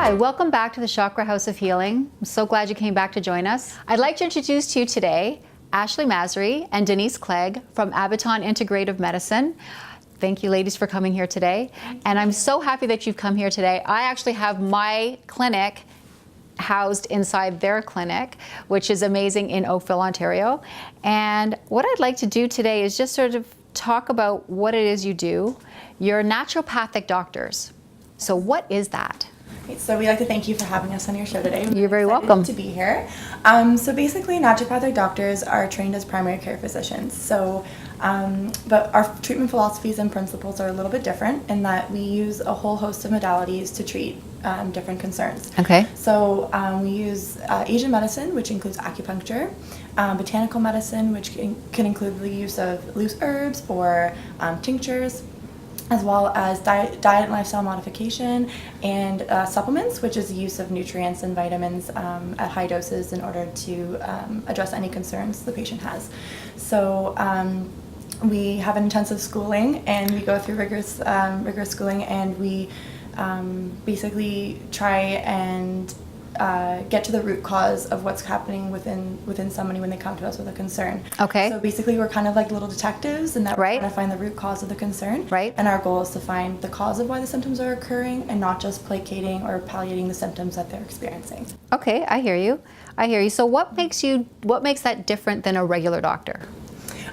Hi, welcome back to the Chakra House of Healing. I'm so glad you came back to join us. I'd like to introduce to you today Ashley Masri and Denise Clegg from Abaton Integrative Medicine. Thank you, ladies, for coming here today. And I'm so happy that you've come here today. I actually have my clinic housed inside their clinic, which is amazing, in Oakville, Ontario. And what I'd like to do today is just sort of talk about what it is you do. You're naturopathic doctors. So what is that? So we'd like to thank you for having us on your show today. You're very welcome to be here. So basically, naturopathic doctors are trained as primary care physicians. So, but our treatment philosophies and principles are a little bit different in that we use a whole host of modalities to treat different concerns. Okay. So we use Asian medicine, which includes acupuncture, botanical medicine, which can include the use of loose herbs or tinctures, as well as diet and lifestyle modification, and supplements, which is the use of nutrients and vitamins at high doses in order to address any concerns the patient has. So we have an intensive schooling, and we go through rigorous schooling, and we basically try and get to the root cause of what's happening within somebody when they come to us with a concern. Okay. So basically, we're kind of like little detectives, and that we're Right. trying to find the root cause of the concern. Right. And our goal is to find the cause of why the symptoms are occurring, and not just placating or palliating the symptoms that they're experiencing. Okay, I hear you. I hear you. So what makes that different than a regular doctor?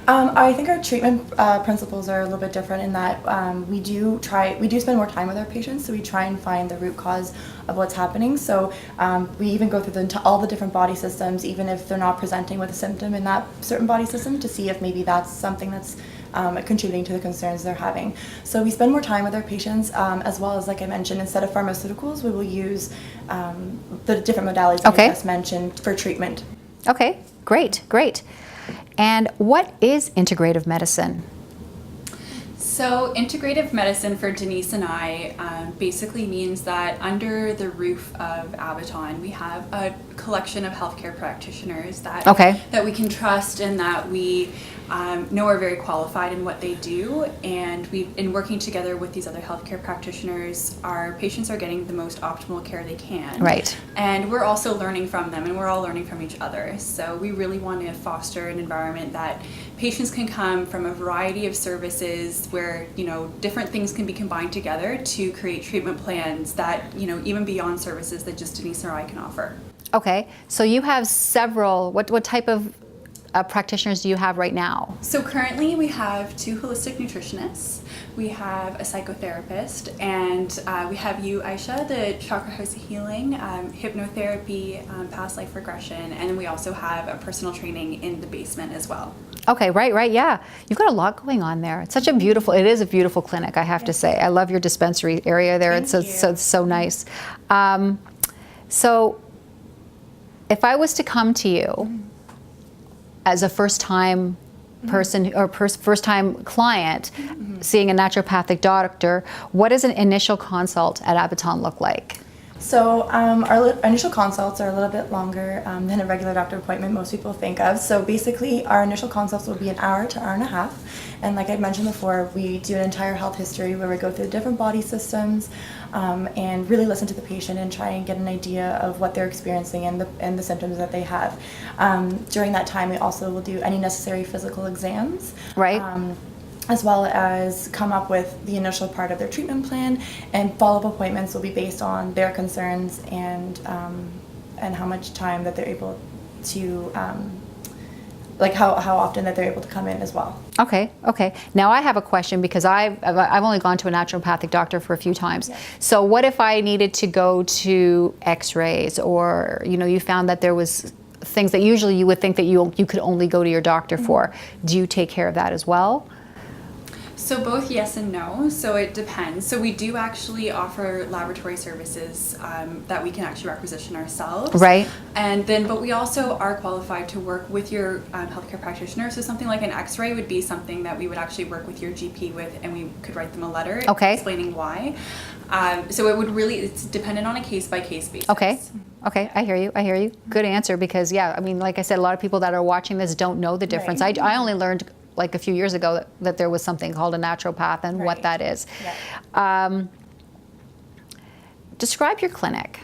I think our treatment principles are a little bit different in that we do spend more time with our patients, so we try and find the root cause of what's happening. So we even go through all the different body systems, even if they're not presenting with a symptom in that certain body system, to see if maybe that's something that's contributing to the concerns they're having. So we spend more time with our patients, as well as, like I mentioned, instead of pharmaceuticals, we will use the different modalities that I just mentioned for treatment. Okay, great. And what is integrative medicine? So integrative medicine for Denise and I basically means that under the roof of Abaton, we have a collection of healthcare practitioners that we can trust, and that we know are very qualified in what they do. And in working together with these other healthcare practitioners, our patients are getting the most optimal care they can. Right. And we're also learning from them, and we're all learning from each other. So we really want to foster an environment that patients can come from a variety of services where, different things can be combined together to create treatment plans that, even beyond services that just Denise or I can offer. Okay, so you have several, what type of practitioners do you have right now? So currently we have 2 holistic nutritionists, we have a psychotherapist, and we have you, Aisha, the Chakra House of Healing, hypnotherapy, past life regression, and then we also have a personal training in the basement as well. Okay, right, yeah. You've got a lot going on there. It is a beautiful clinic, I have to say. I love your dispensary area there. It's so nice. So if I was to come to you as a first-time person or first-time client seeing a naturopathic doctor, what does an initial consult at Abaton look like? So our initial consults are a little bit longer than a regular doctor appointment most people think of. So basically, our initial consults will be an hour to hour and a half. And like I mentioned before, we do an entire health history where we go through different body systems and really listen to the patient and try and get an idea of what they're experiencing and the symptoms that they have. During that time, we also will do any necessary physical exams. Right. As well as come up with the initial part of their treatment plan, and follow-up appointments will be based on their concerns and how much time that they're able to, how often that they're able to come in as well. Okay. Now I have a question, because I've only gone to a naturopathic doctor for a few times. Yeah. So what if I needed to go to X-rays, or you found that there was things that usually you would think that you could only go to your doctor for? Do you take care of that as well? So both yes and no, so it depends. So we do actually offer laboratory services that we can actually requisition ourselves. Right. But we also are qualified to work with your healthcare practitioner. So something like an X-ray would be something that we would actually work with your GP with, and we could write them a letter explaining why. So it's dependent on a case-by-case basis. Okay, I hear you. Good answer, because like I said, a lot of people that are watching this don't know the difference. Right. I only learned like a few years ago that there was something called a naturopath and what that is. Yeah. Describe your clinic.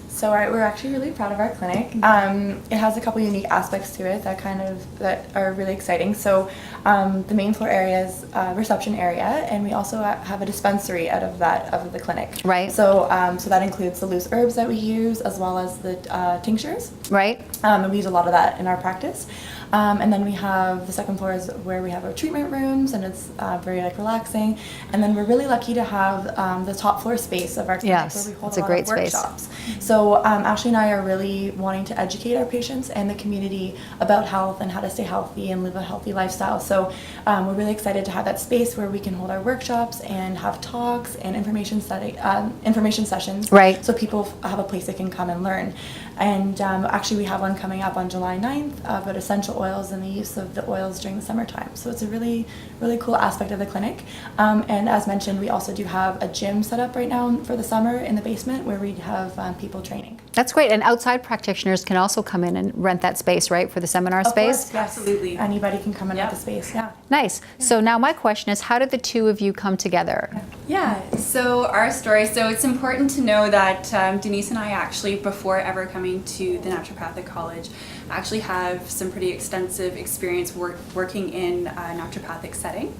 So we're actually really proud of our clinic. It has a couple unique aspects to it that are really exciting. So the main floor area is reception area, and we also have a dispensary out of the clinic. Right. So so that includes the loose herbs that we use, as well as the tinctures. Right. And we use a lot of that in our practice. And then we have the second floor is where we have our treatment rooms, and it's very relaxing. And then we're really lucky to have the top floor space of our clinic, Yes, where we hold it's a a lot great of space. workshops. So Ashley and I are really wanting to educate our patients and the community about health and how to stay healthy and live a healthy lifestyle. So we're really excited to have that space where we can hold our workshops and have talks and information sessions. Right. So people have a place they can come and learn. And actually we have one coming up on July 9th about essential oils and the use of the oils during the summertime. So it's a really, really cool aspect of the clinic. And as mentioned, we also do have a gym set up right now for the summer in the basement where we have people training. That's great. And outside practitioners can also come in and rent that space, right, for the seminar space? Of course, yes. Absolutely. Anybody can come in Yep. at the space, yeah. Nice. So now my question is, how did the two of you come together? Yeah, so our story, so it's important to know that Denise and I actually, before ever coming to the Naturopathic College, actually have some pretty extensive experience working in a naturopathic setting.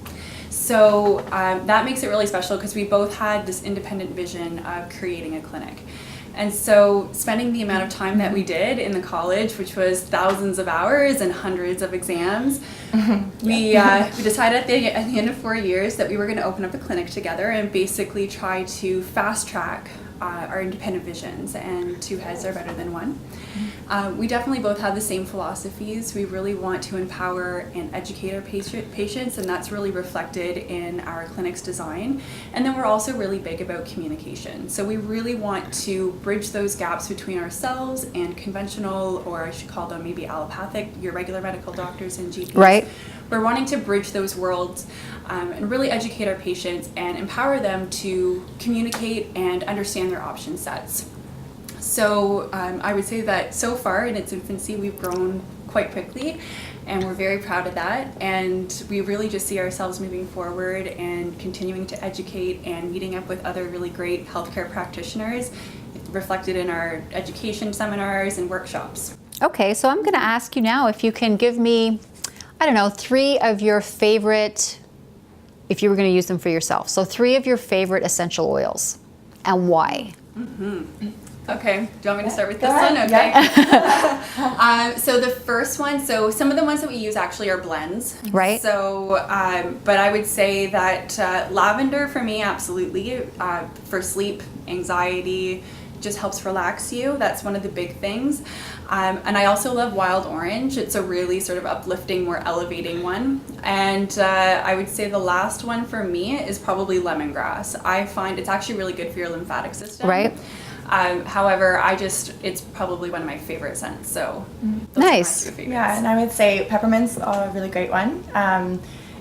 So that makes it really special because we both had this independent vision of creating a clinic. And so spending the amount of time that we did in the college, which was thousands of hours and hundreds of exams, we decided at the end of 4 years that we were going to open up a clinic together and basically try to fast track our independent visions, and two heads are better than one. We definitely both have the same philosophies. We really want to empower and educate our patients, and that's really reflected in our clinic's design. And then we're also really big about communication. So we really want to bridge those gaps between ourselves and conventional, or I should call them maybe allopathic, your regular medical doctors and GPs. Right. We're wanting to bridge those worlds and really educate our patients and empower them to communicate and understand their option sets. So I would say that so far in its infancy, we've grown quite quickly, and we're very proud of that. And we really just see ourselves moving forward and continuing to educate and meeting up with other really great healthcare practitioners, reflected in our education seminars and workshops. Okay, so I'm going to ask you now if you can give me, I don't know, 3 of your favorite, if you were going to use them for yourself. So 3 of your favorite essential oils and why. Okay, do you want me to start with Go this ahead. one? Okay. So the first one, so some of the ones that we use actually are blends. Right. So, but I would say that lavender for me, absolutely, for sleep, anxiety, just helps relax you. That's one of the big things. And I also love wild orange. It's a really sort of uplifting, more elevating one. And I would say the last one for me is probably lemongrass. I find it's actually really good for your lymphatic system. Right. However, it's probably one of my favorite scents. So those Nice. are my 2 favorites. Yeah, and I would say peppermint's a really great one.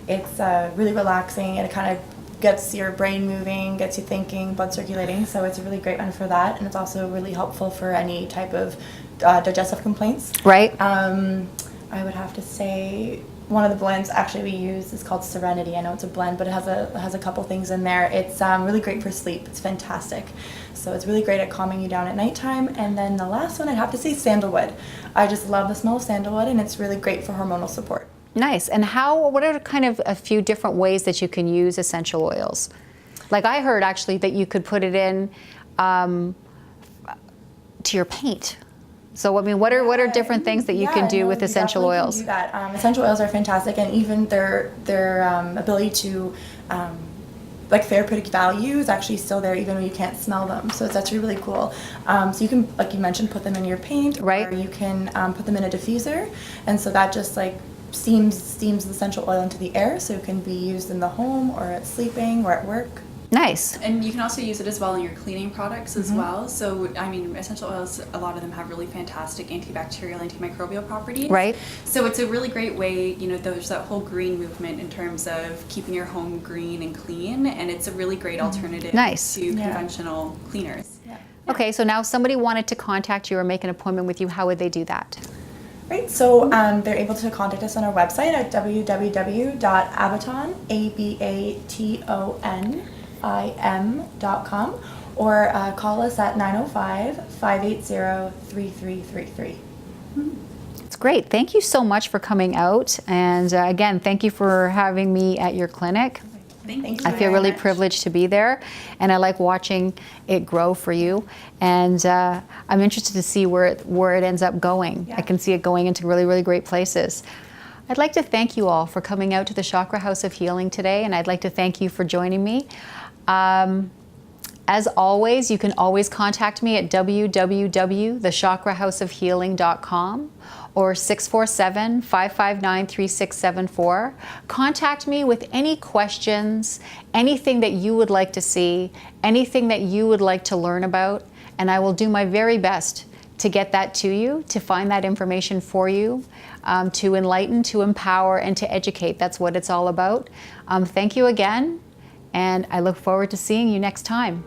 It's really relaxing, and it kind of gets your brain moving, gets you thinking, blood circulating, so it's a really great one for that. And it's also really helpful for any type of digestive complaints. Right. I would have to say one of the blends actually we use is called Serenity. I know it's a blend, but it has a couple things in there. It's really great for sleep. It's fantastic. So it's really great at calming you down at nighttime. And then the last one, I'd have to say sandalwood. I just love the smell of sandalwood, and it's really great for hormonal support. Nice. And what are kind of a few different ways that you can use essential oils? Like I heard actually that you could put it in to your paint. So I mean, what are different things that you can do with essential oils? You definitely can do that. Essential oils are fantastic, and even their ability to like therapeutic value is actually still there even when you can't smell them. So it's actually really cool. So you can, like you mentioned, put them in your paint, Right. or you can put them in a diffuser, and so that just like steams the essential oil into the air, so it can be used in the home or at sleeping or at work. Nice. And you can also use it as well in your cleaning products as well. So, I mean, essential oils, a lot of them have really fantastic antibacterial, antimicrobial properties. Right. So it's a really great way, there's that whole green movement in terms of keeping your home green and clean, and it's a really great alternative Nice. to conventional cleaners. Yeah. Okay, so now if somebody wanted to contact you or make an appointment with you, how would they do that? Right, so they're able to contact us on our website at www.abaton.com, or call us at 905-580-3333. It's great. Thank you so much for coming out. And again, thank you for having me at your clinic. Thank you. I feel really privileged to be there, and I like watching it grow for you. And I'm interested to see where it ends up going. I can see it going into really, really great places. I'd like to thank you all for coming out to the Chakra House of Healing today, and I'd like to thank you for joining me. As always, you can always contact me at www.thechakrahouseofhealing.com or 647-559-3674. Contact me with any questions, anything that you would like to see, anything that you would like to learn about, and I will do my very best to get that to you, to find that information for you, to enlighten, to empower, and to educate. That's what it's all about. Thank you again, and I look forward to seeing you next time.